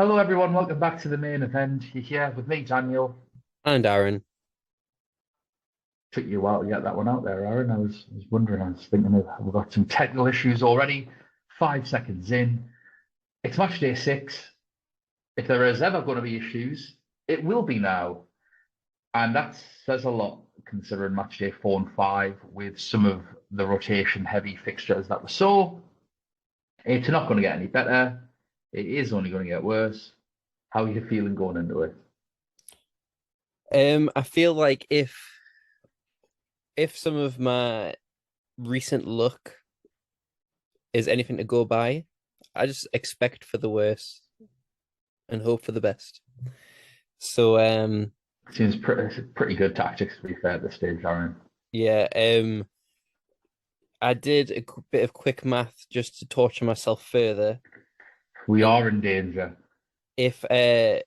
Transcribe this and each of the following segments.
Hello, everyone. Welcome back to the main event. You're here with me, Daniel. And Aaron. Took you a while to get that one out there, Aaron. I was wondering. I was thinking we've got some technical issues already. 5 seconds in. It's match day 6. If there is ever going to be issues, it will be now, and that says a lot considering match day 4 and 5 with some of the rotation-heavy fixtures that we saw. It's not going to get any better. It is only going to get worse. How are you feeling going into it? I feel like if some of my recent luck is anything to go by, I just expect for the worst and hope for the best. So Seems pretty good tactics to be fair at this stage, Aaron. yeah, I did a bit of quick math just to torture myself further. We And are in danger. if uh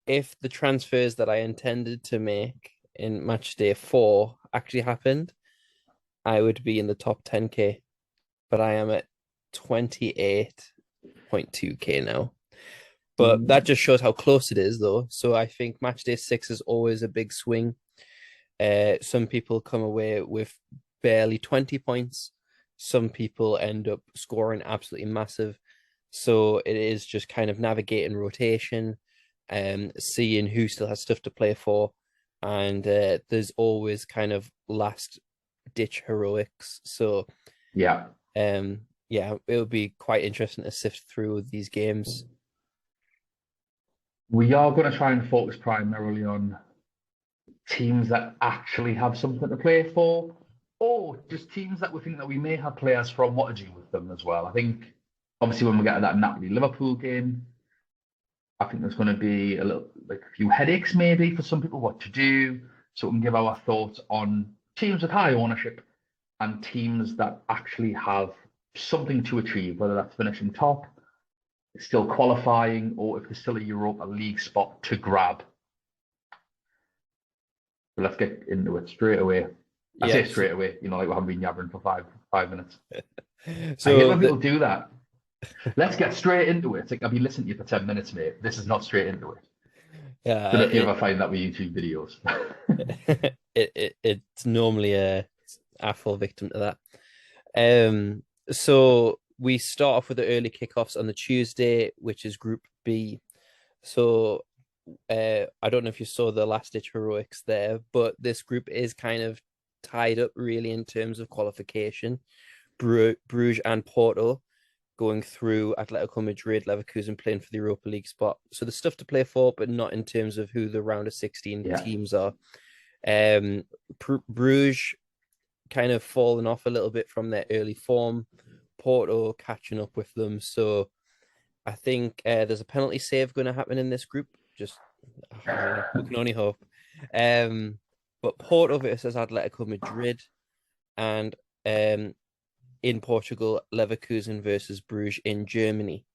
if the transfers that I intended to make in match day 4 actually happened, I would be in the top 10k, but I am at 28.2k now. But that just shows how close it is, though. So I think match day 6 is always a big swing. Some people come away with barely 20 points. Some people end up scoring absolutely massive. So it is just kind of navigating rotation and seeing who still has stuff to play for. And there's always kind of last ditch heroics. So Yeah, yeah, it'll be quite interesting to sift through these games. we are going to try and focus primarily on teams that actually have something to play for, or just teams that we think that we may have players from what to do with them as well. I think obviously when we get to that Napoli Liverpool game, I think there's going to be a few headaches maybe for some people what to do. So we can give our thoughts on teams with high ownership and teams that actually have something to achieve, whether that's finishing top, still qualifying, or if there's still a Europa League spot to grab. So let's get into it straight away. I Yeah. say straight away, like we haven't been yabbering for five minutes. I hate So when the people do that. Let's get straight into it. It's like I've been listening to you for 10 minutes, mate. This is not straight into it. yeah, Don't know if you ever find that with YouTube videos. it's normally a full victim to that. So we start off with the early kickoffs on the Tuesday, which is Group B. So I don't know if you saw the last ditch heroics there, but this group is kind of tied up really in terms of qualification. Bruges and Porto going through, Atletico Madrid, Leverkusen playing for the Europa League spot. So there's stuff to play for, but not in terms of who the round of 16 Yeah. teams are. Um, Bruges kind of fallen off a little bit from their early form. Porto catching up with them. So I think there's a penalty save going to happen in this group. Just, I mean, we can only hope. Um, but Porto versus Atletico Madrid, and in Portugal, Leverkusen versus Bruges in Germany.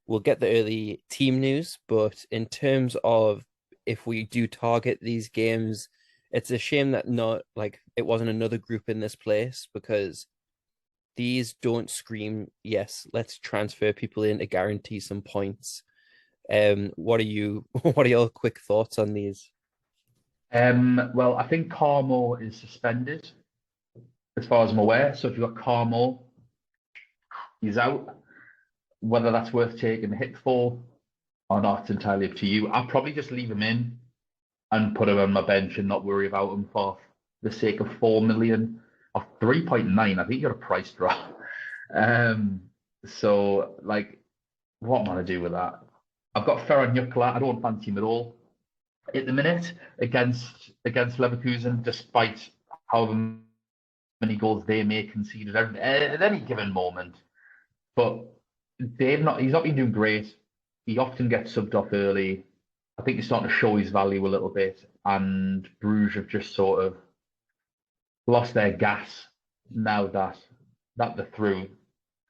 We'll get the early team news, but in terms of if we do target these games, it's a shame that not like it wasn't another group in this place because these don't scream, yes, let's transfer people in to guarantee some points. What are you what are your quick thoughts on these? Well, I think Carmo is suspended, as far as I'm aware. So if you've got Carmo, he's out. Whether that's worth taking a hit for or not, it's entirely up to you. I'll probably just leave him in and put him on my bench and not worry about him for the sake of 4 million or 3.9. I think you're a price drop. Um, so like, what am I gonna do with that? I've got Ferran Nukla. I don't fancy him at all at the minute against Leverkusen, despite however many goals they may concede at any given moment. But he's not been doing great. He often gets subbed off early. I think he's starting to show his value a little bit, and Bruges have just sort of lost their gas now that they're through.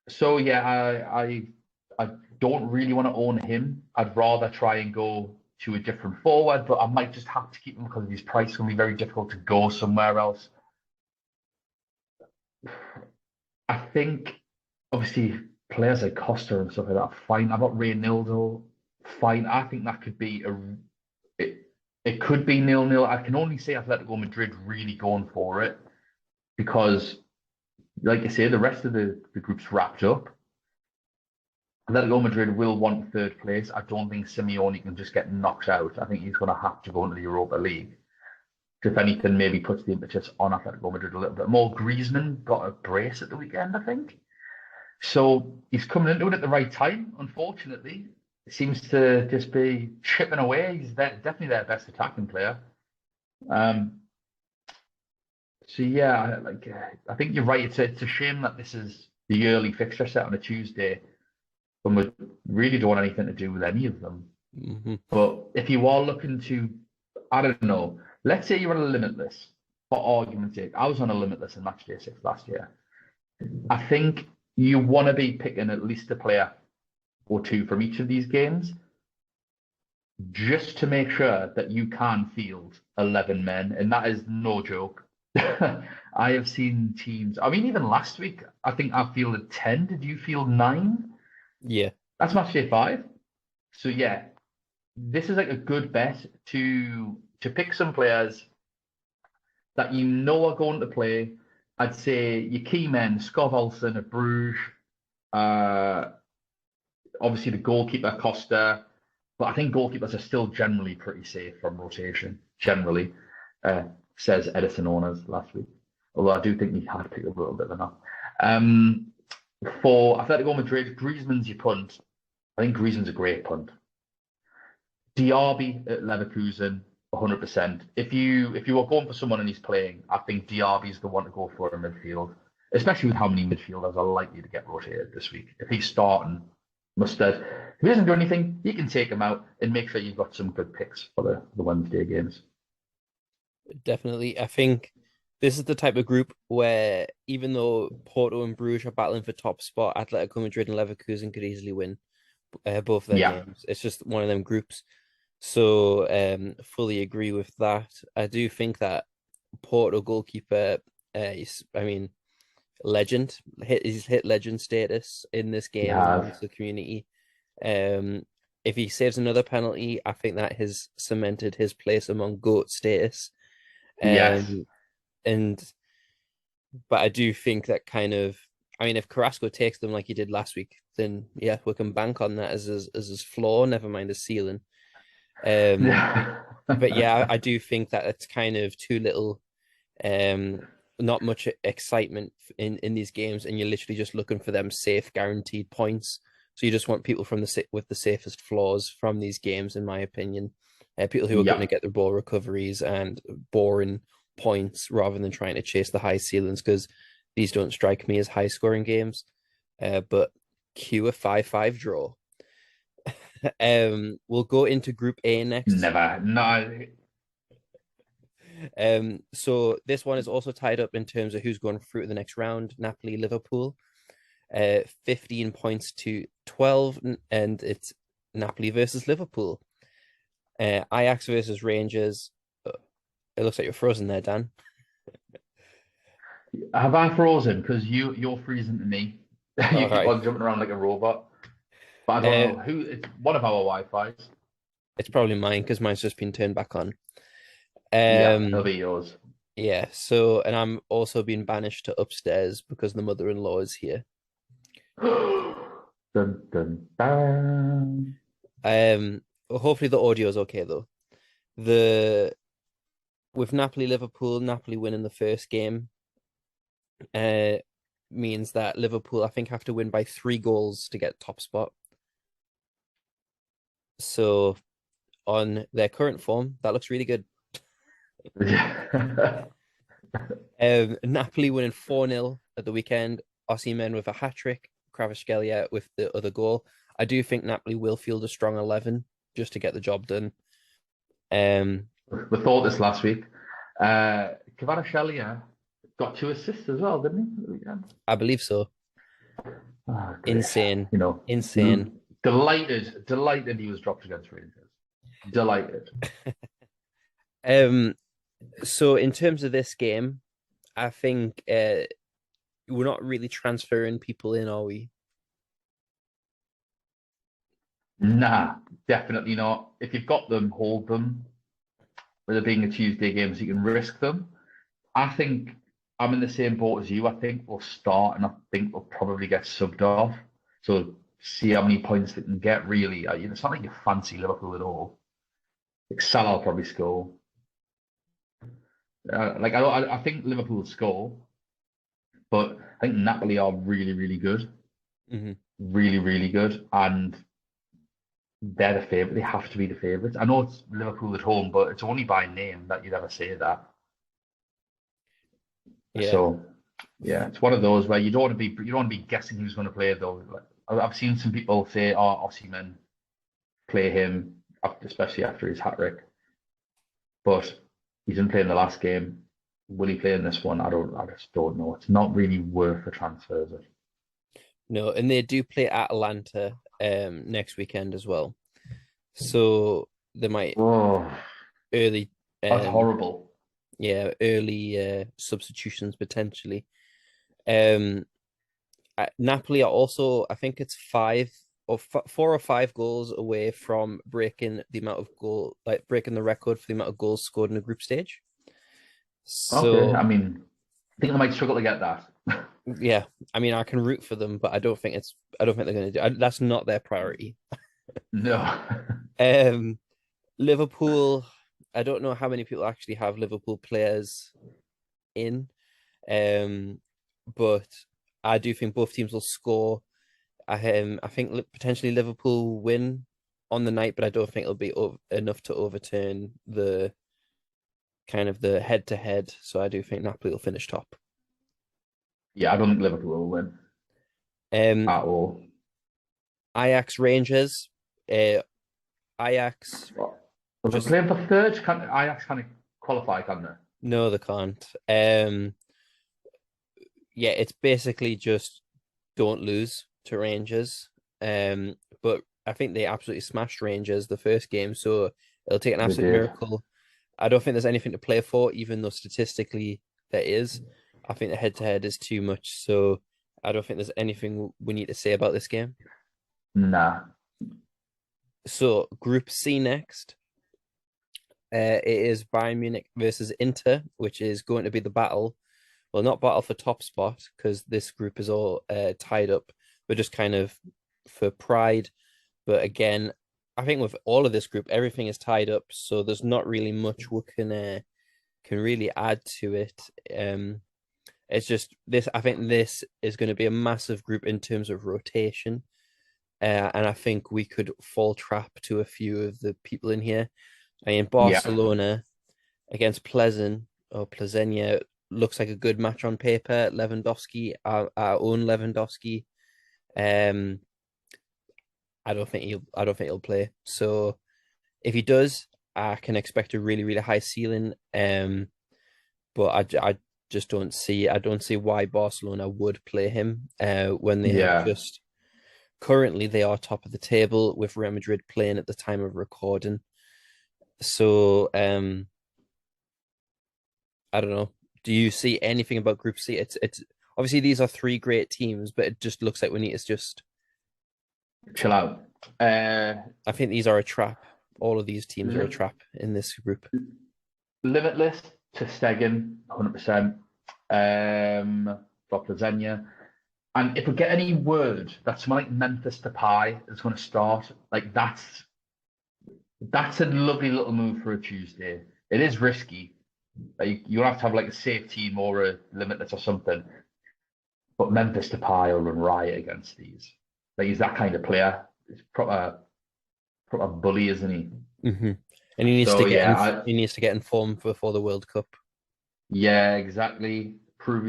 So yeah, I don't really want to own him. I'd rather try and go to a different forward, but I might just have to keep him because of his price. It's going to be very difficult to go somewhere else. I think obviously players like Costa and stuff like that are fine. I've got Reynildo fine. I think that could be it, it could be 0-0. I can only say Atletico Madrid really going for it because, like I say, the rest of the group's wrapped up. Atletico Madrid will want third place. I don't think Simeone can just get knocked out. I think he's going to have to go into the Europa League. If anything, maybe puts the impetus on Atletico Madrid a little bit more. Griezmann got a brace at the weekend, I think. So he's coming into it at the right time, unfortunately. It seems to just be chipping away. He's definitely their best attacking player. Um, so yeah, I think you're right. It's a shame that this is the early fixture set on a Tuesday when we really don't want anything to do with any of them. Hmm. But if you are looking to, I don't know, let's say you're on a limitless, for argument's sake. I was on a limitless in Matchday 6 last year. I think you want to be picking at least a player or two from each of these games just to make sure that you can field 11 men. And that is no joke. I have seen teams, I mean, even last week, I think I fielded 10. Did you field 9? Yeah. That's Matchday 5. So yeah, this is like a good bet to pick some players that you know are going to play. I'd say your key men, Scott Olsen at Bruges, uh, obviously the goalkeeper Costa, but I think goalkeepers are still generally pretty safe from rotation. Generally, uh, says Edison Owners last week. Although I do think he had picked up a little bit enough. For Atletico Madrid, Griezmann's your punt. I think Griezmann's a great punt. Diaby at Leverkusen, 100%. If you are going for someone and he's playing, I think Diaby's the one to go for in midfield, especially with how many midfielders are likely to get rotated this week. If he's starting, Mustard, if he doesn't do anything, you can take him out and make sure you've got some good picks for the Wednesday games. Definitely. I think this is the type of group where even though Porto and Bruges are battling for top spot, Atletico Madrid and Leverkusen could easily win both their Yeah, games. It's just one of them groups. So fully agree with that. I do think that Porto goalkeeper, I mean, legend, he's hit legend status in this he game has. amongst the community. Um, if he saves another penalty, I think that has cemented his place among GOAT status. Yes. Um, and but I do think that kind of, I mean, if Carrasco takes them like he did last week, then yeah, we can bank on that as his floor, never mind his ceiling. But, Yeah. but yeah, I do think that it's kind of too little, um, not much excitement in these games, and you're literally just looking for them safe, guaranteed points. So you just want people from with the safest floors from these games, in my opinion. People who are going to Yeah. get their ball recoveries and boring points rather than trying to chase the high ceilings, because these don't strike me as high scoring games. But cue a 5-5 draw. We'll go into Group A next. Never. No. So this one is also tied up in terms of who's going through to the next round. Napoli, Liverpool, 15 points to 12, and it's Napoli versus Liverpool. Ajax versus Rangers. It looks like you're frozen there, Dan. Have I frozen? Because you're freezing to me. You All keep right. on jumping around like a robot. But I don't Uh, know who. It's one of our Wi-Fi's. it's probably mine because mine's just been turned back on. Yeah, it'll Um, be yours. yeah. So, and I'm also being banished to upstairs because the mother-in-law is here. Dun, dun, dun. Hopefully the audio is okay though. The With Napoli Liverpool, Napoli winning the first game, uh, means that Liverpool, I think, have to win by 3 goals to get top spot. So on their current form, that looks really good. Napoli winning 4-0 at the weekend. Osimhen with a hat trick, Kvaratskhelia with the other goal. I do think Napoli will field a strong 11 just to get the job done. We thought this last week. Kvaratskhelia got 2 assists as well, didn't he? At the weekend? I believe so. Oh, great. Insane. You know, Insane. delighted he was dropped against Rangers. Delighted. So in terms of this game, I think we're not really transferring people in, are we? Nah, definitely not. If you've got them, hold them. With it being a Tuesday game, so you can risk them. I think I'm in the same boat as you. I think we'll start, and I think we'll probably get subbed off. So see how many points they can get. Really, it's not like you fancy Liverpool at all. Like Salah will probably score. I think Liverpool will score, but I think Napoli are really, really good, Hmm. really, really good, and they're the favourite. They have to be the favourites. I know it's Liverpool at home, but it's only by name that you'd ever say that. Yeah, So yeah, it's one of those where you don't want to be guessing who's going to play though. Like I've seen some people say, "Oh, Osimhen, play him," especially after his hat trick. But he didn't play in the last game. Will he play in this one? I don't. I just don't know. It's not really worth a transfer, is it? no, and they do play Atalanta next weekend as well. So they might Oh, early that's um horrible. early substitutions potentially. Um Napoli are also, I think it's five or 4 or 5 goals away from breaking the amount of breaking the record for the amount of goals scored in a group stage. Okay, So I mean, I think I might struggle to get that. yeah, I mean I can root for them, but I don't think they're going to that's not their priority. No. Um Liverpool, I don't know how many people actually have Liverpool players in. Um, but I do think both teams will score. I think potentially Liverpool will win on the night, but I don't think it'll be enough to overturn the kind of the head to head. So I do think Napoli will finish top. Yeah, I don't think Liverpool will win Um, at all. Ajax Rangers. Uh, Ajax Well, they're just playing for third. Can Ajax kind of qualify, can they? no, they can't. Yeah, it's basically just don't lose to Rangers. But I think they absolutely smashed Rangers the first game, so it'll take an They absolute did. miracle. I don't think there's anything to play for, even though statistically there is. I think the head to head is too much, so I don't think there's anything we need to say about this game. Nah. So Group C next. It is Bayern Munich versus Inter, which is going to be the battle. Well, not battle for top spot because this group is all tied up, but just kind of for pride. But again, I think with all of this group, everything is tied up, so there's not really much we can really add to it. It's just this. I think this is going to be a massive group in terms of rotation, and I think we could fall trap to a few of the people in here. I mean, Yeah. Barcelona against Pleasant or Plezenia looks like a good match on paper. Lewandowski, our own Lewandowski. Um, I don't think he'll play. So if he does, I can expect a really really high ceiling. But I just I don't see why Barcelona would play him. When they have Yeah. just currently they are top of the table with Real Madrid playing at the time of recording. So I don't know. Do you see anything about Group C? It's obviously these are three great teams, but it just looks like we need to just. Chill out. Uh, I think these are a trap. All of these teams are a li- trap in this group. Limitless to Stegen, 100%. For Plezenia. And if we get any word that someone like Memphis Depay is going to start, like that's a lovely little move for a Tuesday. It is risky. Like you'll have to have like a safe team or a limitless or something. But Memphis Depay will run riot against these. Like he's that kind of player. He's proper bully, isn't he? Hmm. And So yeah, he needs to get in form before the World Cup. yeah, exactly. Prove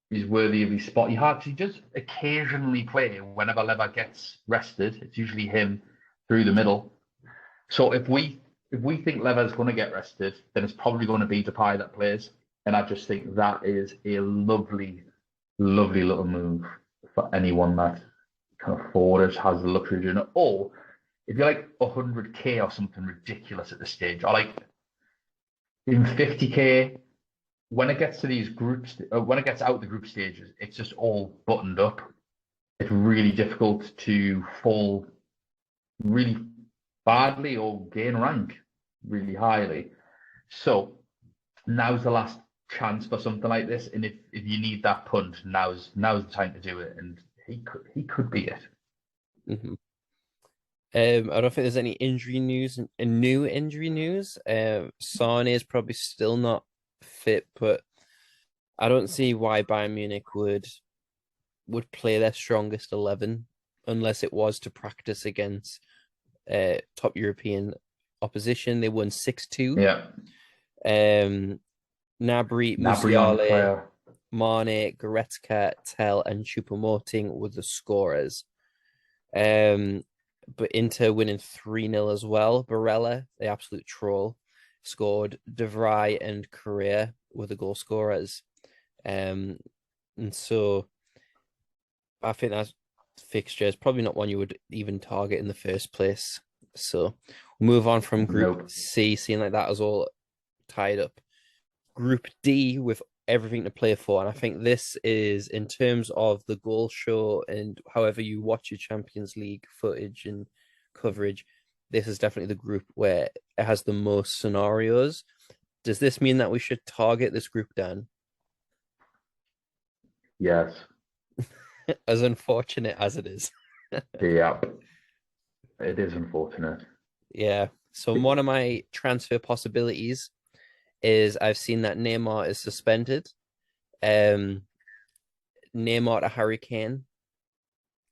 he's worthy of his spot. He does occasionally play whenever Lever gets rested. It's usually him through the middle. So if we think Lever's going to get rested, then it's probably going to be Depay that plays. And I just think that is a lovely, lovely little move for anyone that can afford it, has the luxury of doing it. Or if you're like 100K or something ridiculous at this stage, or like even 50K, when it gets to these groups, when it gets out the group stages, it's just all buttoned up. It's really difficult to fall really badly or gain rank really highly. So now's the last chance for something like this, and if you need that punt, now's the time to do it, and he could be it. Mhm. I don't think there's any injury news and new injury news. Sane is probably still not fit, but I don't see why Bayern Munich would play their strongest 11 unless it was to practice against top European opposition. They won 6-2. Yeah, Um, Gnabry, Nabry on Musiala, fire. Mane, Goretzka, Tell, and Choupo-Moting were the scorers. Um, but Inter winning 3-0 as well. Barella, the absolute troll, scored. De Vrij and Correa were the goal scorers. And so I think that fixture is probably not one you would even target in the first place. So we'll move on from Group Nope. C, seeing like that is all tied up. Group D with everything to play for. And I think this is, in terms of the goal show and however you watch your Champions League footage and coverage, this is definitely the group where it has the most scenarios. Does this mean that we should target this group, Dan? Yes. As unfortunate as it is. Yeah. It is unfortunate. Yeah. So one of my transfer possibilities is I've seen that Neymar is suspended. Neymar to Harry Kane.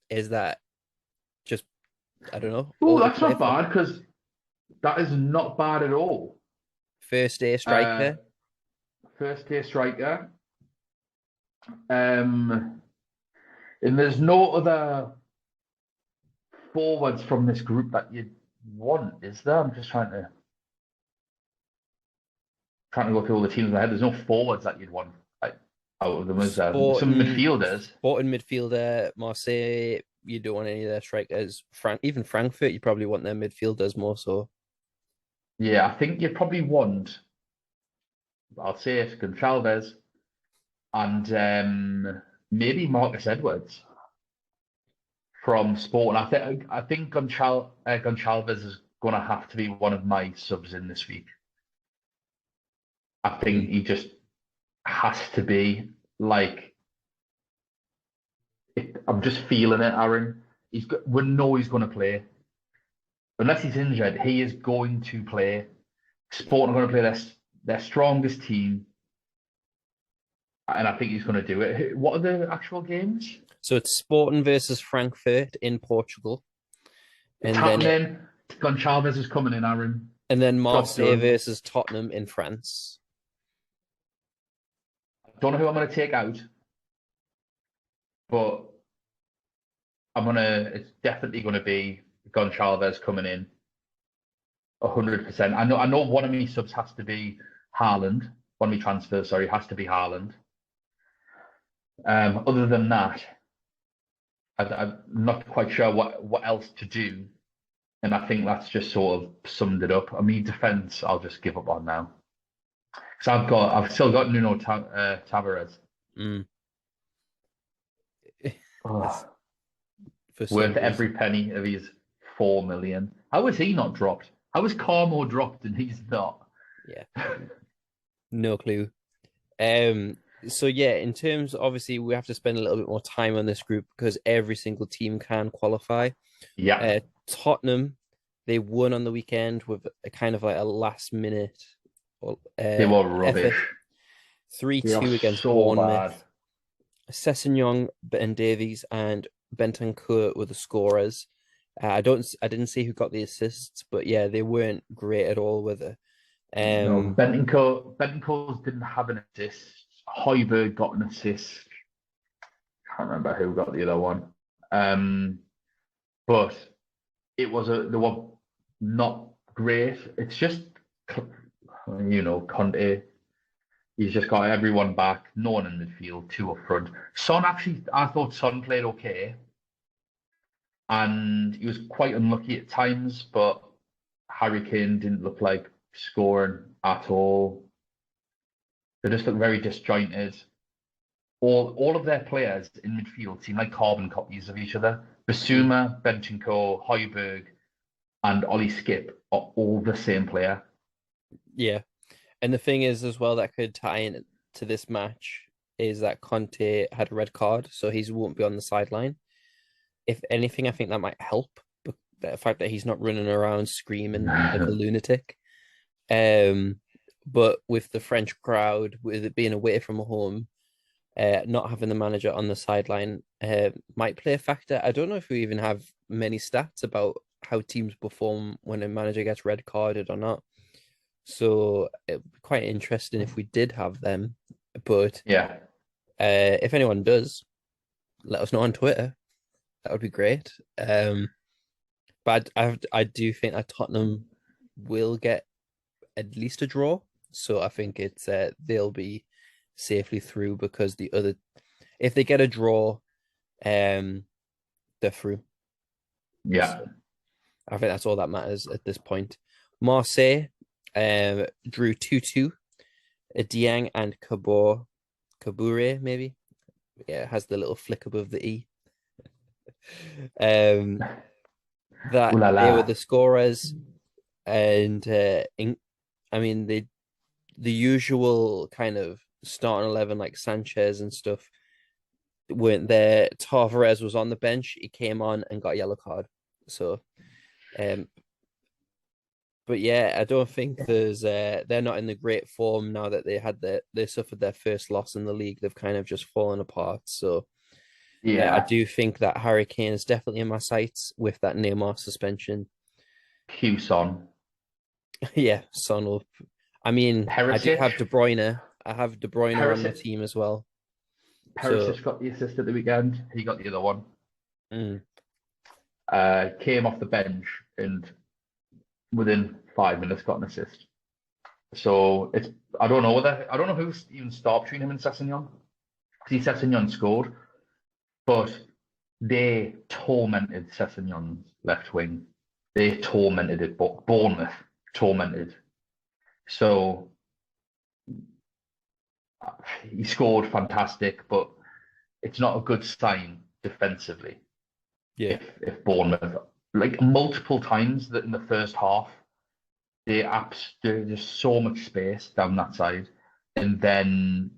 Is that just, I don't know, Oh, all to that's play not for? bad because that is not bad at all. First day Uh, striker. First tier striker. Um, and there's no other forwards from this group that you'd want, is there? I'm just trying to go through all the teams in my head. There's no forwards that you'd want like, out of them, is there? Some midfielders. Sporting midfielder, Marseille. You don't want any of their strikers. Even Frankfurt, you probably want their midfielders more so. Yeah, I think you'd probably want, I'll say it, Gonçalves and maybe Marcus Edwards from Sport. And I think Gonçalves is going to have to be one of my subs in this week. I think he just has to be like I'm just feeling it, Aaron. We know he's going to play unless he's injured. He is going to play. Sporting are going to play their strongest team, and I think he's going to do it. What are the actual games? So it's Sporting versus Frankfurt in Portugal, It's and then happening. Gonçalves is coming in, Aaron. Job Marseille done. versus Tottenham in France. Don't know who I'm going to take out, but It's definitely going to be Gonçalves coming in, 100%. I know one of my subs has to be Haaland. One of my transfers, sorry, has to be Haaland. Other than that, I'm not quite sure what else to do, and I think that's just sort of summed it up. I mean, defense, I'll just give up on now because I've still got Nuno Tavares. Mm. Oh, For some worth reason. every penny of his 4 million. How is he not dropped? How is Carmo dropped and he's not? Yeah. No clue. So yeah, in terms, obviously, we have to spend a little bit more time on this group because every single team can qualify. Yeah, Tottenham, they won on the weekend with a kind of like a last minute they were effort. rubbish. They 3-2 are against so Bournemouth. bad. Sessegnon, Ben Davies, and Bentancur were the scorers. I didn't see who got the assists, but yeah, they weren't great at all with it. No, Bentancur didn't have an assist. Højbjerg got an assist. Can't remember who got the other one. But they were not great. It's just Conte. He's just got everyone back, no one in midfield, two up front. Son actually, I thought Son played okay, and he was quite unlucky at times, but Harry Kane didn't look like scoring at all. They just look very disjointed. All of their players in midfield seem like carbon copies of each other. Basuma, Bentancur, Højbjerg, and Ollie Skip are all the same player. Yeah. And the thing is, as well, that could tie in to this match is that Conte had a red card, so he won't be on the sideline. If anything, I think that might help. But the fact that he's not running around screaming like a lunatic. But with the French crowd, with it being away from home, not having the manager on the sideline might play a factor. I don't know if we even have many stats about how teams perform when a manager gets red carded or not. So it'd be quite interesting if we did have them. But Yeah, if anyone does, let us know on Twitter. That would be great. But I do think that Tottenham will get at least a draw. So I think it's they'll be safely through because the other, if they get a draw, they're through. yeah. So I think that's all that matters at this point. Marseille drew 2-2. Dieng and Kabure, maybe. Yeah, it has the little flick above the E. Um, Ooh that la they were la. the scorers, and I mean the usual kind of starting 11 like Sanchez and stuff weren't there. Tavares was on the bench. He came on and got a yellow card. So, um, but yeah, I don't think they're not in the great form now that they suffered their first loss in the league. They've kind of just fallen apart. So I Yeah. do think that Harry Kane is definitely in my sights with that Neymar suspension. Hewson. Yeah, Son will. I mean, I do Perisic. have De Bruyne. I have De Bruyne on my Perisic. team as well. So, Perisic got the assist at the weekend. He got the other one. mm, Came off the bench and within 5 minutes got an assist. So it's I don't know who's even stopped between him and Sessegnon. Because Sessegnon scored, but they tormented Sessegnon's left wing. They tormented it, but Bournemouth tormented. So he scored fantastic, but it's not a good sign defensively yeah. if Bournemouth like multiple times that in the first half there's just so much space down that side, and then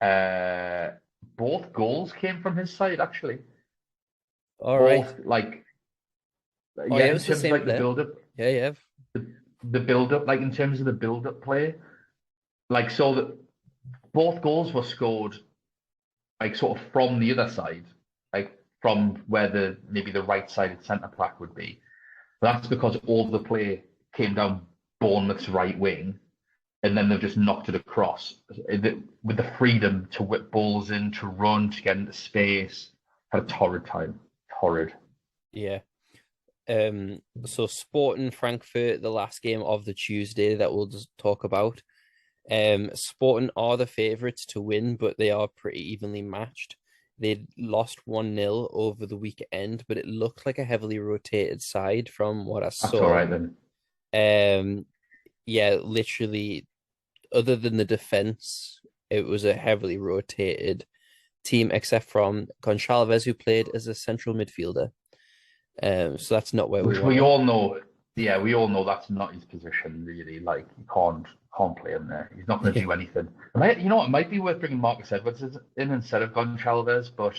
uh, both goals came from his side actually. All right. Both like Oh, yeah, yeah, it in was the terms of same like the player. build up, Yeah, yeah. the build up, like in terms of the build up play, like so that both goals were scored like sort of from the other side, like from where the maybe the right sided centre back would be. But that's because all the play came down Bournemouth's right wing, and then they've just knocked it across with the freedom to whip balls in, to run, to get into space. Had a torrid time. Torrid. Yeah. So Sporting Frankfurt, the last game of the Tuesday that we'll just talk about. Sporting are the favourites to win, but they are pretty evenly matched. They lost 1-0 over the weekend, but it looked like a heavily rotated side from what I That's all saw. right then. Yeah, literally, other than the defense, it was a heavily rotated team, except from Gonçalves, who played as a central midfielder. So that's not where we Which want we to. all know. Yeah, we all know that's not his position really. Like you can't play him there. He's not going to do anything. You know what? It might be worth bringing Marcus Edwards in instead of Gonçalves, but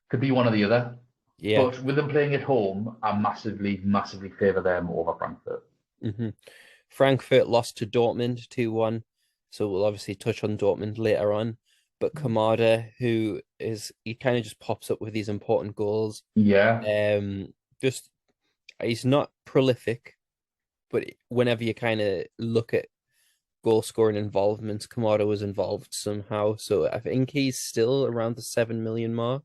could be one or the other. Yeah. But with them playing at home, I massively, massively favour them over Frankfurt. Hmm. Frankfurt lost to Dortmund 2-1. So we'll obviously touch on Dortmund later on. But Kamada, he kind of just pops up with these important goals. Yeah, Um, just he's not prolific, but whenever you kind of look at goal scoring involvements, Kamada was involved somehow. So I think he's still around the 7 million mark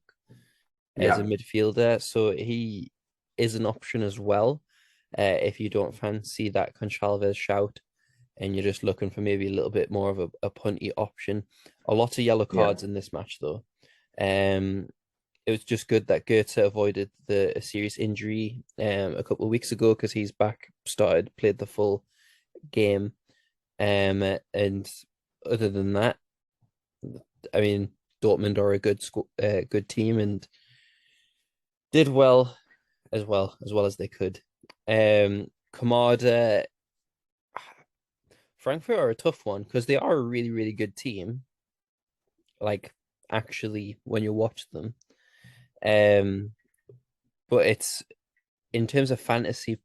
as a yeah, midfielder. So he is an option as well. If you don't fancy that Conchalves shout and you're just looking for maybe a little bit more of a punty option. A lot of yellow yeah, cards in this match though. Um, it was just good that Goethe avoided a serious injury a couple of weeks ago because he's played the full game. And other than that, I mean, Dortmund are a good team and did well as well as they could. Kamada, Frankfurt are a tough one because they are a really, really good team. Like actually, when you watch them, um, but it's in terms of fantasy,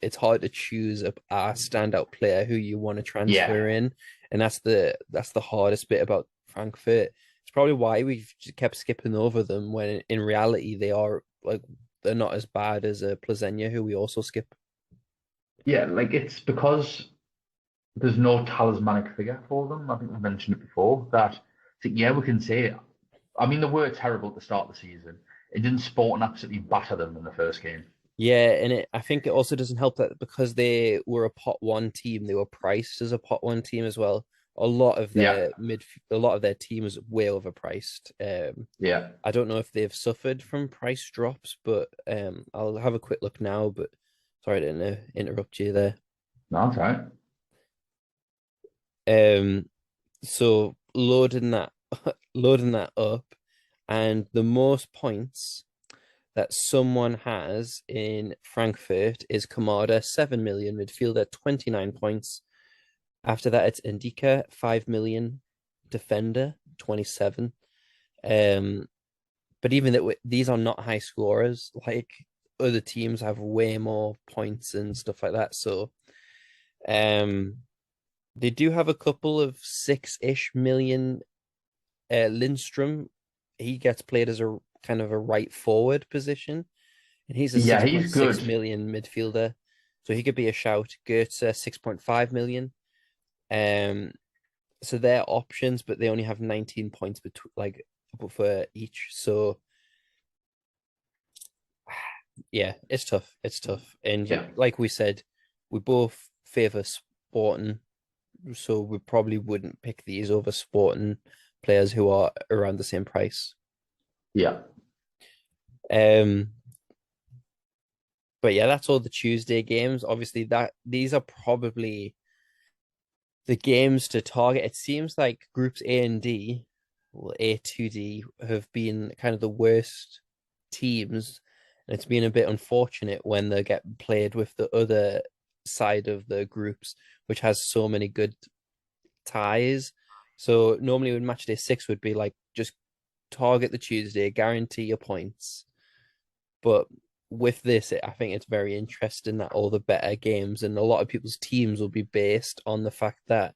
it's hard to choose a standout player who you want to transfer Yeah, in, and that's the hardest bit about Frankfurt. It's probably why we've just kept skipping over them when in reality they are like they're not as bad as a Plazenia who we also skip. yeah, like it's because there's no talismanic figure for them. I think we mentioned it before that. Yeah, we can say it. I mean, they were terrible at the start of the season. It didn't Sporting absolutely batter them in the first game. Yeah, and I think it also doesn't help that because they were a pot one team, they were priced as a pot one team as well. Yeah, A lot of their team is way overpriced. yeah. I don't know if they've suffered from price drops, but I'll have a quick look now. But sorry to interrupt you there. No, that's right. Um, so loading that up, and the most points that someone has in Frankfurt is Kamada, 7 million, midfielder, 29 points. After that, it's Indika, 5 million, defender, 27. Um, but even that these are not high scorers, like other teams have way more points and stuff like that. So um they do have a couple of 6-ish million. Lindstrom, he gets played as a kind of a right forward position. And he's a Yeah, he's 6.6 good. million midfielder. So he could be a shout. Goetze, 6.5 million. Um, so they're options, but they only have 19 points between for each. So yeah, it's tough. It's tough. And Yeah, like we said, we both favor Sporting, so we probably wouldn't pick these over Sporting players who are around the same price. yeah, Um, but yeah, that's all the Tuesday games. Obviously, that these are probably the games to target. It seems like groups A and D, well, A to D, have been kind of the worst teams, and it's been a bit unfortunate when they get played with the other side of the groups, which has so many good ties. So normally, when match day 6 would be like just target the Tuesday, guarantee your points. But with this, I think it's very interesting that all the better games and a lot of people's teams will be based on the fact that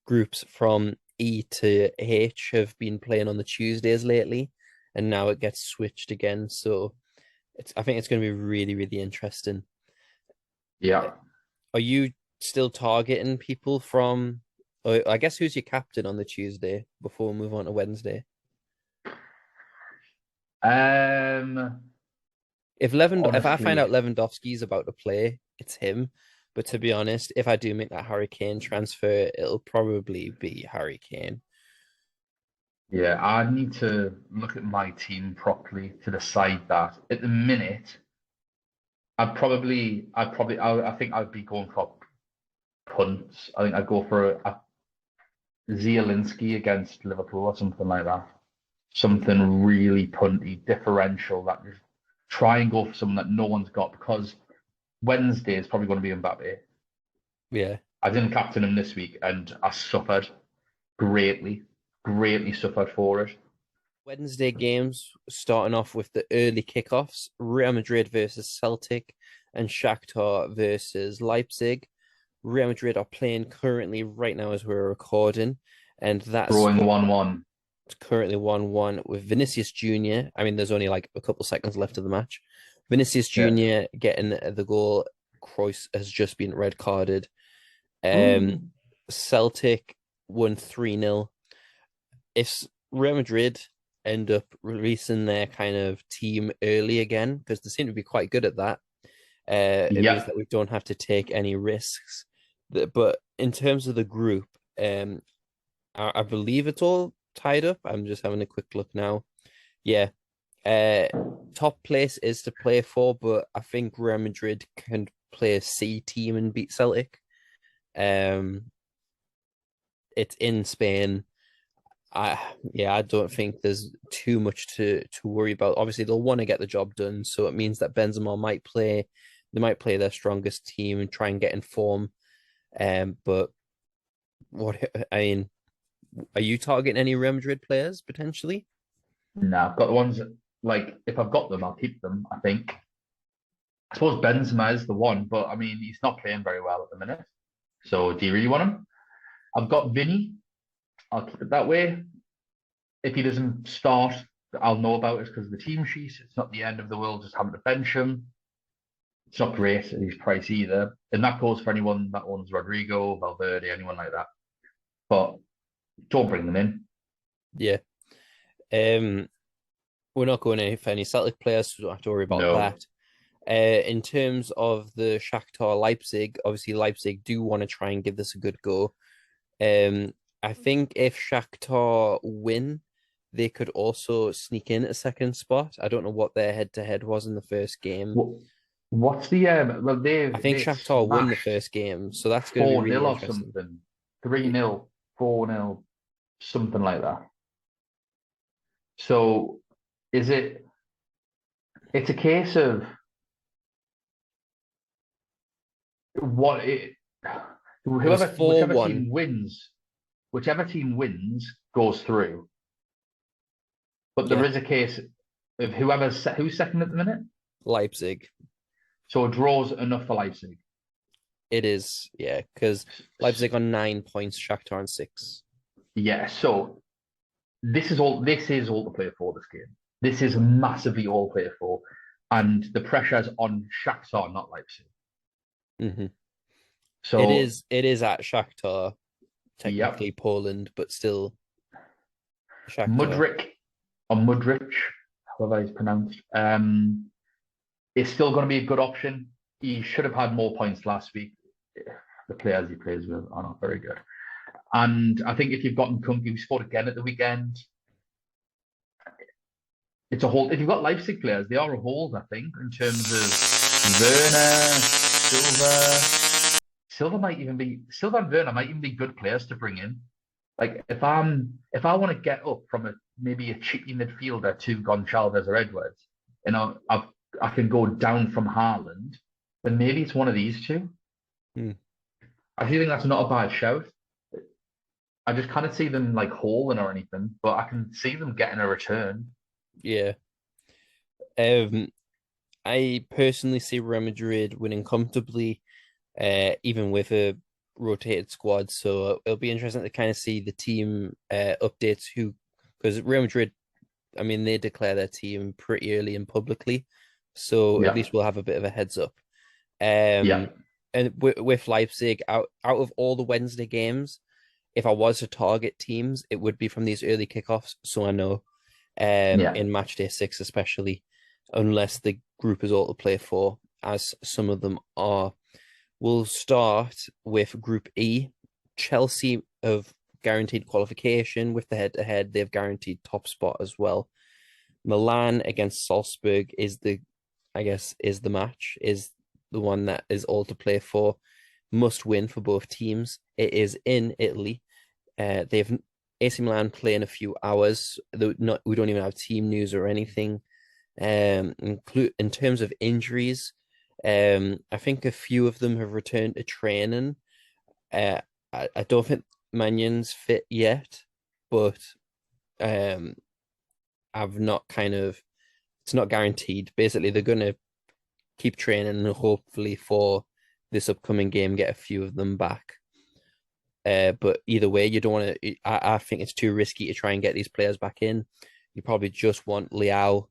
groups from E to H have been playing on the Tuesdays lately, and now it gets switched again. So I think it's going to be really, really interesting. yeah. Are you still targeting people from? I guess who's your captain on the Tuesday before we move on to Wednesday? Um, If I find Honestly, out Lewandowski's about to play, it's him. But to be honest, if I do make that Harry Kane transfer, it'll probably be Harry Kane. yeah, I need to look at my team properly to decide that. At the minute, I think I'd be going for punts. I think I'd go for a Zielinski against Liverpool or something like that. Something really punty, differential that just try and go for someone that no one's got because Wednesday is probably going to be Mbappe. Yeah. I didn't captain him this week and I suffered greatly, greatly suffered for it. Wednesday games starting off with the early kickoffs: Real Madrid versus Celtic and Shakhtar versus Leipzig. Real Madrid are playing currently right now as we're recording, and that Drawing score 1-1. is currently 1-1 with Vinicius Jr. I mean, there's only like a couple seconds left of the match. Vinicius Yeah. Jr. getting the goal. Kroos has just been red carded. Um, Ooh. Celtic won 3-0. If Real Madrid end up releasing their kind of team early again, because they seem to be quite good at that, it means Yeah. that we don't have to take any risks. But in terms of the group, um, I believe it's all tied up. I'm just having a quick look now. Yeah. Uh, top place is to play for, but I think Real Madrid can play a C team and beat Celtic. Um, it's in Spain. I don't think there's too much to worry about. Obviously, they'll want to get the job done, so it means that Benzema might play. They might play their strongest team and try and get in form. But what I mean, are you targeting any Real Madrid players potentially? No, I've got the ones that, like, if I've got them, I'll keep them, I think. I suppose Benzema is the one, but I mean, he's not playing very well at the minute. So do you really want him? I've got Vinny. I'll keep it that way. If he doesn't start, I'll know about it because of the team sheet. It's not the end of the world just having to bench him. It's not great at his price either. And that goes for anyone that owns Rodrigo, Valverde, anyone like that. But don't bring them in. Yeah. Um, we're not going any for any Celtic players, so don't have to worry about No. that. In terms of the Shakhtar Leipzig, obviously Leipzig do want to try and give this a good go. I think if Shakhtar win, they could also sneak in a second spot. I don't know what their head-to-head was in the first game. What's the well I think they Shakhtar won the smashed first game, so that's going to be 4-0 really or interesting. something. 3-0, 4-0, something like that. So is it it's a case of what it It was whoever whichever 4-1, team wins goes through. But there yeah, is a case of who's second at the minute. Leipzig. So a draw's enough for Leipzig. It is, yeah, because Leipzig on 9 points, Shakhtar on 6. Yeah, so this is all to play for this game. This is massively all to play for. And the pressure's on Shakhtar, not Leipzig. Mm-hmm. So It is at Shakhtar, yep. technically Poland, but still Shakhtar. Mudrik or Mudrich, however he's pronounced, is still going to be a good option. He should have had more points last week. The players he plays with are not very good. And I think if you've gotten Kunku, who scored again at the weekend, it's a hold. If you've got Leipzig players, they are a hold, I think, in terms of Werner, Silva and Werner might even be good players to bring in. Like if I want to get up from maybe a cheeky midfielder to Gonçalves or Edwards, I can go down from Haaland, then maybe it's one of these two. Hmm. I do think that's not a bad shout. I just can't see them like hauling or anything, but I can see them getting a return. Yeah. I personally see Real Madrid winning comfortably, even with a rotated squad. So it'll be interesting to kind of see the team updates who, because Real Madrid, I mean, they declare their team pretty early and publicly, so at Yeah, least we'll have a bit of a heads up. yeah, And with Leipzig, out of all the Wednesday games, if I was to target teams, it would be from these early kickoffs. So I know, yeah. in Matchday 6 especially, unless the group is all to play for, as some of them are. We'll start with Group E. Chelsea have guaranteed qualification with the head-to-head. They've guaranteed top spot as well. Milan against Salzburg I guess, is the match, is the one that is all to play for. Must win for both teams. It is in Italy. They've AC Milan play in a few hours. We don't even have team news or anything. In terms of injuries, I think a few of them have returned to training. I don't think Manion's fit yet, but um, I've not kind of it's not guaranteed. Basically, they're gonna keep training and hopefully for this upcoming game get a few of them back. But either way, you don't want to. I think it's too risky to try and get these players back in. You probably just want Liao,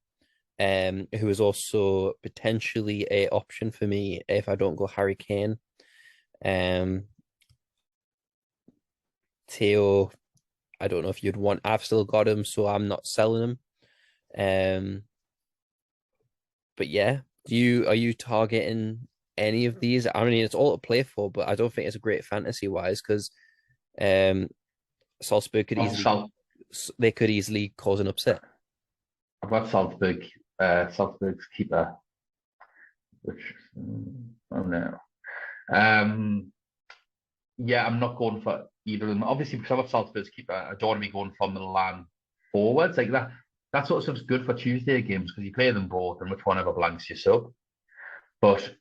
who is also potentially a option for me if I don't go Harry Kane. Um, Theo, I don't know if you'd want. I've still got him, so I'm not selling him. Um, but yeah, are you targeting any of these? I mean, it's all to play for, but I don't think it's a great fantasy wise because um, Salzburg could I've easily Sal- they could easily cause an upset. I've got Salzburg's keeper, which oh no. Yeah, I'm not going for either of them. Obviously, because I'm a Salzburg's keeper, I don't want to be going from the line forwards like that. That sort of stuff's good for Tuesday games because you play them both and which one ever blanks you sub. But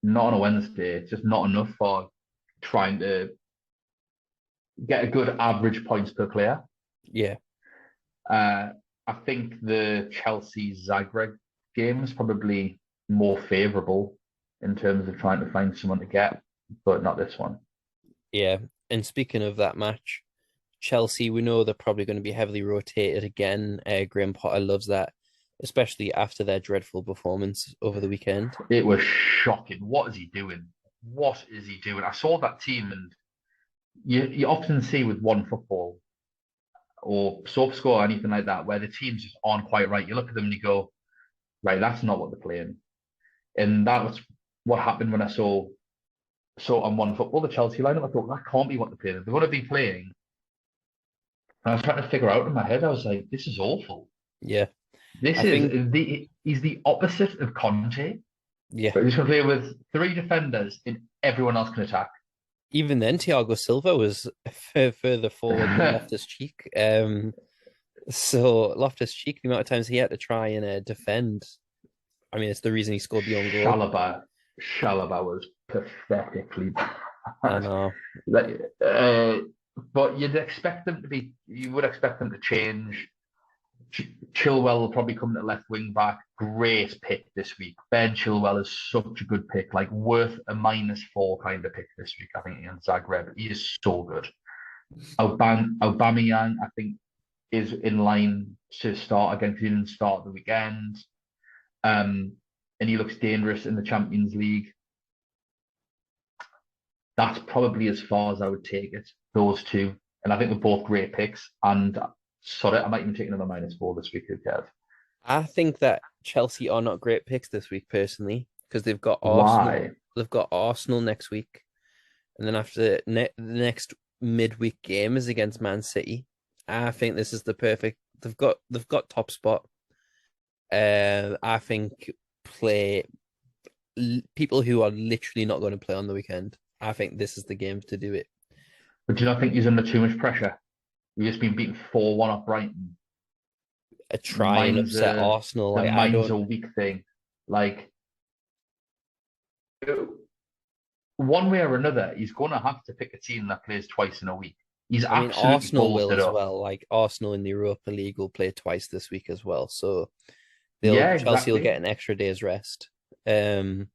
not on a Wednesday. It's just not enough for trying to get a good average points per player. Yeah. I think the Chelsea Zagreb game is probably more favourable in terms of trying to find someone to get, but not this one. Yeah. And speaking of that match, Chelsea, we know they're probably going to be heavily rotated again. Graham Potter loves that, especially after their dreadful performance over the weekend. It was shocking. What is he doing? What is he doing? I saw that team, and you often see with one football or soap score or anything like that, where the teams just aren't quite right. You look at them and you go, right, that's not what they're playing. And that was what happened when I saw on one football, the Chelsea lineup. I thought, that can't be what they're playing. They're going to be playing. And I was trying to figure out in my head, I was like, this is awful. Yeah. He's the opposite of Conte. Yeah. But he's going to play with 3 defenders and everyone else can attack. Even then, Thiago Silva was further forward than Loftus-Cheek. So Loftus-Cheek, the amount of times he had to try and defend, I mean, it's the reason he scored the own goal. Chalobah was pathetically bad. I know. But you would expect them to change. Chilwell will probably come to left wing back. Great pick this week. Ben Chilwell is such a good pick, like worth a -4 kind of pick this week, I think, against Zagreb. He is so good. Aubameyang, I think, is in line to start again because he didn't start the weekend. And he looks dangerous in the Champions League. That's probably as far as I would take it, those two. And I think they're both great picks. And sorry, I might even take another -4 this week, Kev. I think that Chelsea are not great picks this week, personally, because they've got Why? Arsenal. They've got Arsenal next week, and then after the next midweek game is against Man City. I think this is the perfect. They've got top spot. I think people who are literally not going to play on the weekend. I think this is the game to do it. But do you not think he's under too much pressure? We've just been beaten 4-1 off Brighton. Try and upset Arsenal. The like mine's a weak thing. Like, one way or another, he's going to have to pick a team that plays twice in a week. I mean, Arsenal will as well. Like, Arsenal in the Europa League will play twice this week as well. So Chelsea will get an extra day's rest. It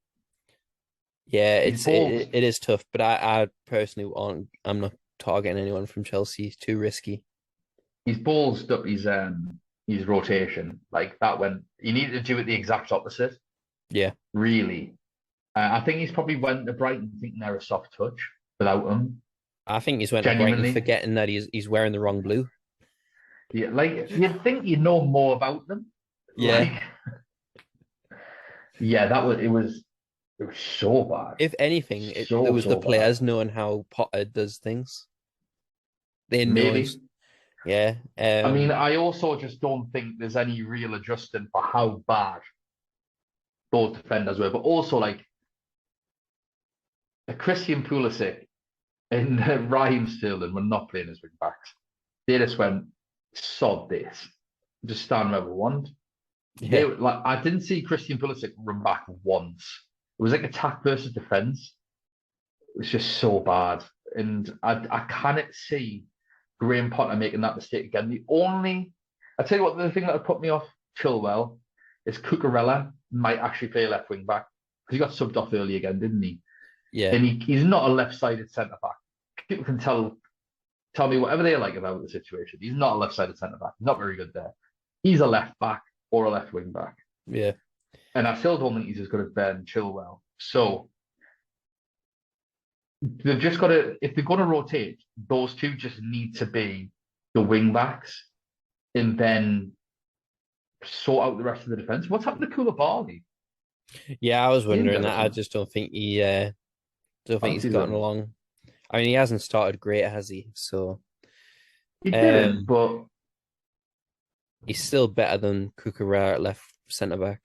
is tough, but I personally I'm not targeting anyone from Chelsea. It's too risky. He's ballsed up his rotation. Like that when he needed to do it the exact opposite. Yeah. Really. I think he's probably went to Brighton thinking they're a soft touch without him. I think he's went to Brighton forgetting that he's wearing the wrong blue. Yeah, like you'd think you know more about them. Yeah. Like, yeah, it was so bad. If anything, it was the players knowing how Potter does things. They know. Maybe. Yeah. I mean, I also just don't think there's any real adjusting for how bad those defenders were. But also, like, Christian Pulisic and Raheem Sterling were not playing as wing backs. They just went, sod this. Just stand where we want. Yeah. I didn't see Christian Pulisic run back once. It was like attack versus defense. It was just so bad. And I cannot see Graham Potter making that mistake again. I tell you what, the thing that would put me off Chilwell is Cucurella might actually play left wing back because he got subbed off early again, didn't he? Yeah. And he's not a left-sided centre back. People can tell me whatever they like about the situation. He's not a left-sided centre back. He's not very good there. He's a left back or a left wing back. Yeah. And I still don't think he's as good as Ben Chilwell. So they've just got to, if they're going to rotate, those two just need to be the wing backs and then sort out the rest of the defense. What's happened to Koulibaly? Yeah, I was wondering that. I just don't think he's gotten along. I mean, he hasn't started great, has he? So he didn't, but he's still better than Cucurella at left centre back.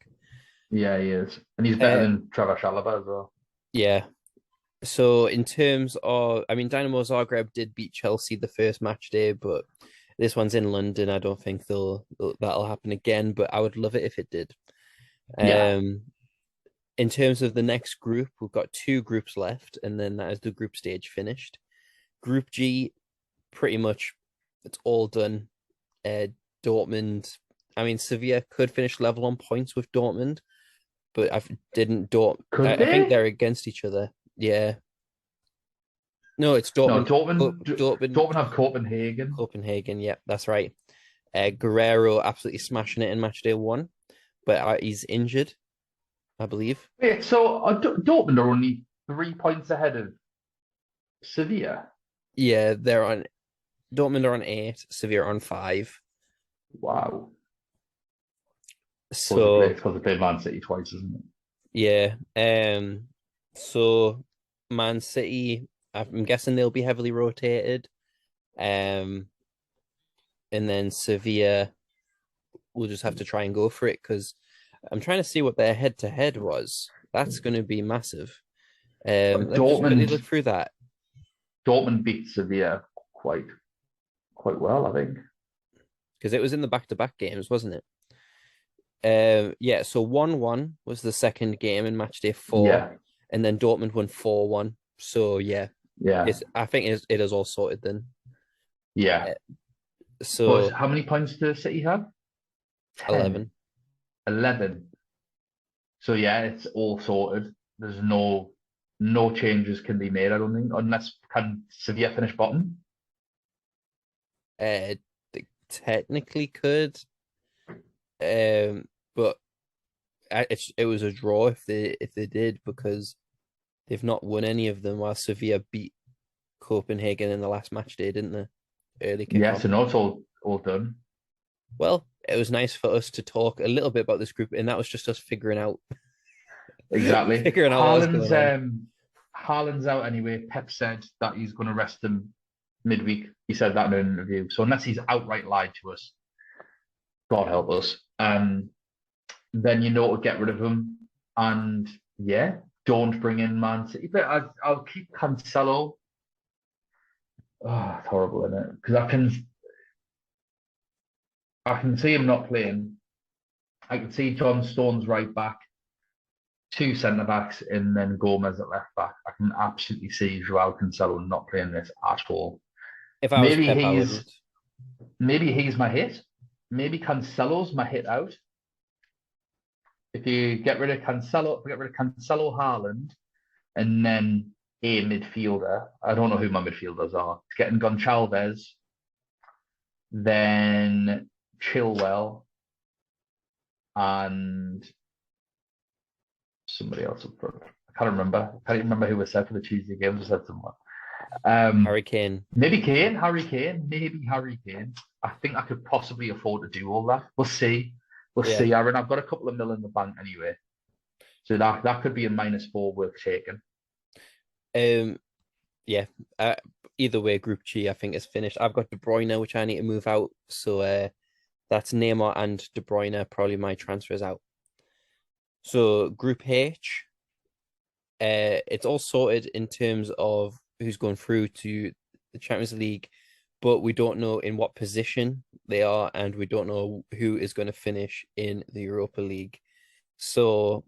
Yeah, he is, and he's better than Trevor Chalobah as well. Yeah, So in terms of, I mean, Dynamo Zagreb did beat Chelsea the first match day, but this one's in London. I don't think that'll happen again, but I would love it if it did. Yeah. Um, in terms of the next group, we've got two groups left, and then that is the group stage finished. Group G, pretty much it's all done. Dortmund, I mean, Sevilla could finish level on points with Dortmund, but I didn't Dort. Could I think they? they're against each other. Yeah, no, it's No, Dortmund. Dortmund, Dortmund have Copenhagen. Copenhagen. Yeah, that's right. Guerrero absolutely smashing it in match day one, but he's injured, I believe. Wait, so Dortmund are only 3 points ahead of Sevilla. Yeah, they're on. Dortmund are on 8. Sevilla are on 5. Wow. So Because they played Man City twice, isn't it? yeah. So Man City, I'm guessing they'll be heavily rotated. Um, and then Sevilla will just have to try and go for it because I'm trying to see what their head to head was. That's going to be massive. But Let me just quickly look through that Dortmund beat Sevilla quite well, I think. because it was in the back-to-back games, wasn't it? Yeah, so 1-1 was the second game in match day 4, Yeah, and then Dortmund won 4-1. So yeah, yeah, I think it is all sorted then. yeah. Uh, But so how many points do City have? 10, 11. 11. So yeah, it's all sorted. There's no changes can be made, I don't think, unless can Sevilla finish bottom? They technically could, but it was a draw if they did because they've not won any of them while Sevilla beat Copenhagen in the last match day, didn't they? Early Yeah, kickoff. so no, it's all done. Well, it was nice for us to talk a little bit about this group, and that was just us figuring out Exactly. figuring out what was going on. Haaland's out anyway. Pep said that he's going to rest him midweek. He said that in an interview. So unless he's outright lied to us, God help us. Then you know to get rid of him. And yeah, don't bring in Man City. But I'll keep Cancelo. Oh, it's horrible, isn't it? Because I can see him not playing. I can see John Stones right back, two centre backs, and then Gomez at left back. I can absolutely see Joao Cancelo not playing this at all. If I was Maybe Pep, I he's wouldn't. maybe he's my hit. Maybe Cancelo's my hit out. If you get rid of Cancelo, Haaland, and then a midfielder. I don't know who my midfielders are. It's getting Goncalves, then Chilwell, and somebody else up front. I can't remember. I can't even remember who was said for the Tuesday games. I said someone. Harry Kane. Maybe Kane, Harry Kane, maybe Harry Kane. I think I could possibly afford to do all that. We'll see. We'll Yeah. see, Aaron. I've got a couple of mil in the bank anyway. So that could be a -4 worth taking. Yeah. Either way, Group G, I think is finished. I've got De Bruyne, which I need to move out. So that's Neymar and De Bruyne. Probably my transfers out. So Group H, it's all sorted in terms of who's going through to the Champions League, but we don't know in what position they are, and we don't know who is going to finish in the Europa League. So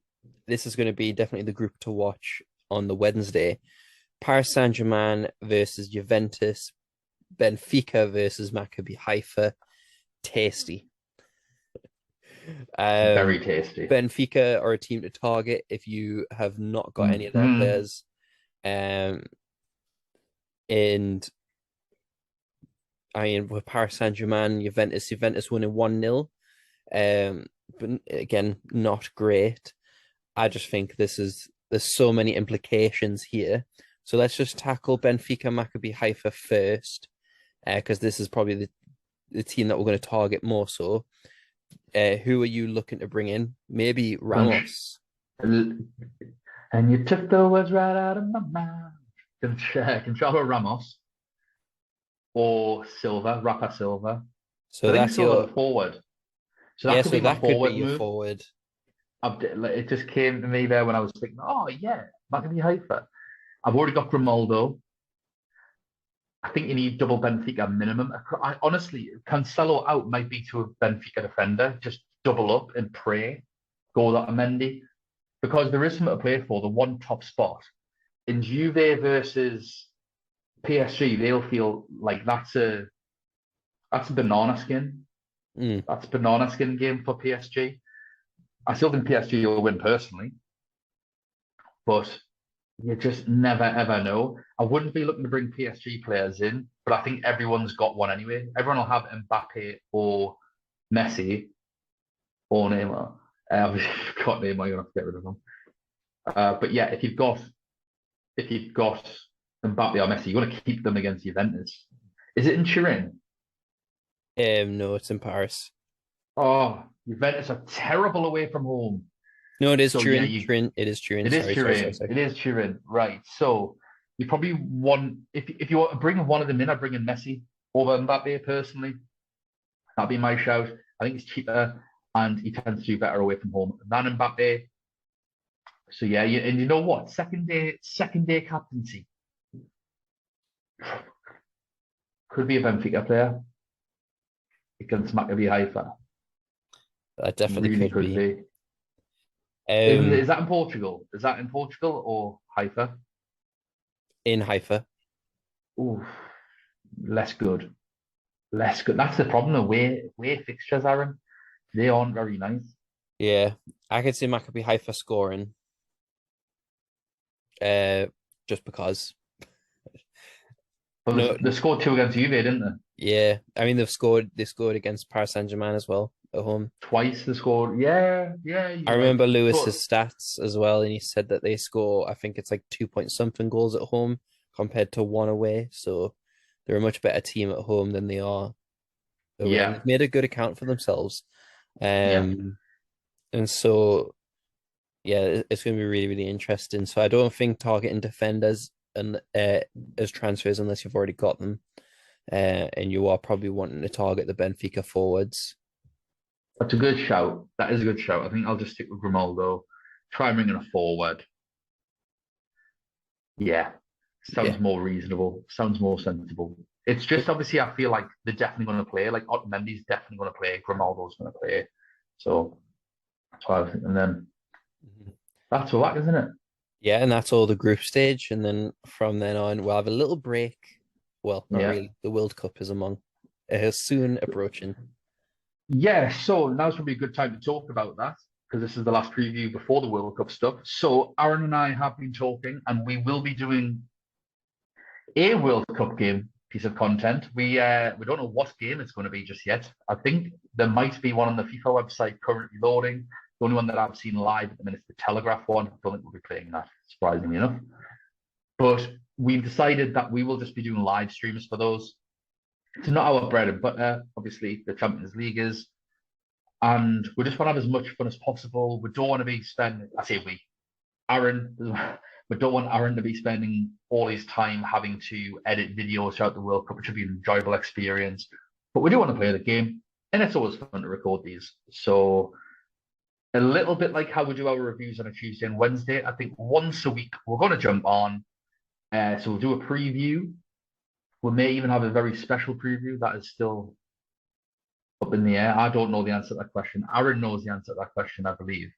this is going to be definitely the group to watch on the Wednesday. Paris Saint-Germain versus Juventus, Benfica versus Maccabi Haifa. Tasty. Very tasty. Benfica are a team to target if you have not got any of their Mhm. players. And I mean, with Paris Saint-Germain, Juventus winning 1-0. But again, not great. I just think there's so many implications here. So let's just tackle Benfica Maccabi Haifa first, because this is probably the team that we're going to target more so. Who are you looking to bring in? Maybe Ramos. And you took the words right out of my mouth. Gonçalo Ramos or Silva, Rafa Silva. So I think that's Silva your the forward. So that yeah. could So be my that could be forward your move. forward. It just came to me there when I was thinking, oh yeah, Maccabi Haifa. I've already got Grimaldo. I think you need double Benfica minimum. Honestly, Cancelo out might be to a Benfica defender. Just double up and pray. Go that Mendy. Because there is something to play for, the one top spot. In Juve versus PSG, they'll feel like that's a banana skin. That's a banana skin game for PSG. I still think PSG will win personally, but you just never ever know. I wouldn't be looking to bring PSG players in, but I think everyone's got one anyway. Everyone will have Mbappe or Messi or Neymar. Obviously, if you've got Neymar, you're gonna have to get rid of them. But yeah, if you've got Mbappe or Messi, you want to keep them against Juventus. Is it in Turin? No, it's in Paris. Oh, Juventus are terrible away from home. No, it is So Turin. yeah, Turin. It is Turin. it is Sorry, sorry, sorry, Turin. sorry. It is Turin. Right. So you probably want if you want to bring one of them in, I'd bring in Messi over Mbappe personally. That'd be my shout. I think he's cheaper and he tends to do better away from home than Mbappe. So yeah, and you know what? Second day captaincy could be a Benfica player against Maccabi Haifa. That definitely Really could could be. be. Um, Is that in Portugal? Is that in Portugal or Haifa? in Haifa. Ooh, less good. Less good. That's the problem. Away fixtures, Aaron. They aren't very nice. Yeah, I could see Maccabi Haifa scoring. Uh, just because. But No, they scored two against Juve, didn't they? yeah. I mean, they've scored. They scored against Paris Saint-Germain as well at home. Twice they scored. Yeah, yeah, I you're right. remember But Lewis's stats as well, and he said that they score. I think it's like 2 point something goals at home compared to one away. So they're a much better team at home than they are away, and yeah, they've made a good account for themselves. yeah. And so yeah, it's going to be really, really interesting. So I don't think targeting defenders and as transfers unless you've already got them, and you are probably wanting to target the Benfica forwards. That's a good shout. That is a good shout. I think I'll just stick with Grimaldo. Try and bring in a forward. Yeah, Yeah, sounds more reasonable. Sounds more sensible. It's just obviously I feel like they're definitely going to play. Like Otamendi's definitely going to play. Grimaldo's going to play. So that's why I was thinking. And then that's all that, isn't it? yeah, and that's all the group stage, and then from then on we'll have a little break. Well, not Yeah. really. The World Cup is among soon approaching. Yeah, so now's probably a good time to talk about that because this is the last preview before the World Cup stuff. So Aaron and I have been talking, and we will be doing a World Cup game piece of content. We don't know what game it's going to be just yet. I think there might be one on the FIFA website currently loading. The only one that I've seen live at the minute is the Telegraph one. I don't think we'll be playing that, surprisingly enough. But we've decided that we will just be doing live streams for those. It's not our bread and butter. Obviously, the Champions League is, and we just want to have as much fun as possible. We don't want to be spending. I say we, Aaron. We don't want Aaron to be spending all his time having to edit videos throughout the World Cup, which would be an enjoyable experience. But we do want to play the game, and it's always fun to record these. So a little bit like how we do our reviews on a Tuesday and Wednesday. I think once a week we're going to jump on. So we'll do a preview. We may even have a very special preview that is still up in the air. I don't know the answer to that question. Aaron knows the answer to that question, I believe.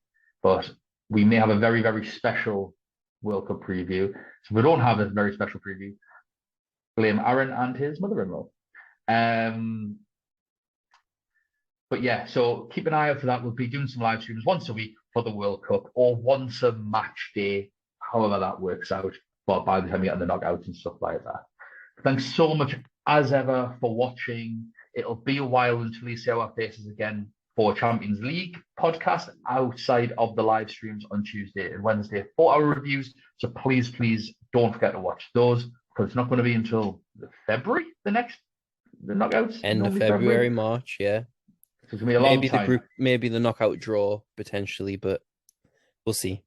But we may have a very, very special World Cup preview. So if we don't have a very special preview, blame Aaron and his mother-in-law. But yeah, so keep an eye out for that. We'll be doing some live streams once a week for the World Cup or once a match day, however that works out. But by the time you get the knockouts and stuff like that. Thanks so much as ever for watching. It'll be a while until you see our faces again for Champions League podcast outside of the live streams on Tuesday and Wednesday for our reviews. So please, please don't forget to watch those because it's not going to be until February, the knockouts. End of Normally February, March, yeah. So it's going to be a long time. Maybe the knockout draw potentially, but we'll see.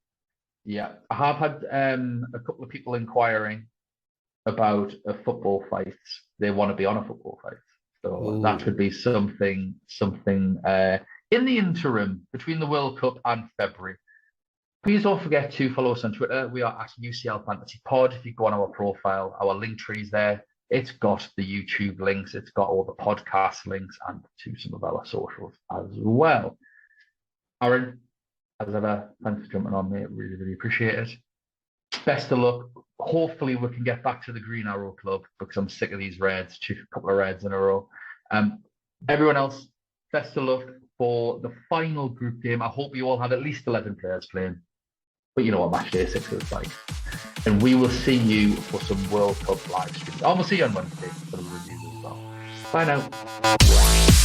Yeah, I have had a couple of people inquiring about a football fight. They want to be on a football fight. So that could be something in the interim between the World Cup and February. Please don't forget to follow us on Twitter. We are at UCL Fantasy Pod. If you go on our profile, our link tree's there. It's got the YouTube links. It's got all the podcast links and to some of our socials as well. Aaron, as ever, thanks for jumping on, mate. Really, really appreciate it. Best of luck. Hopefully we can get back to the Green Arrow Club because I'm sick of these reds, a couple of reds in a row. Everyone else, best of luck for the final group game. I hope you all have at least 11 players playing. But you know what Matchday 6 is like. And we will see you for some World Cup live streams. And we'll see you on Wednesday for the reviews as well. Bye now.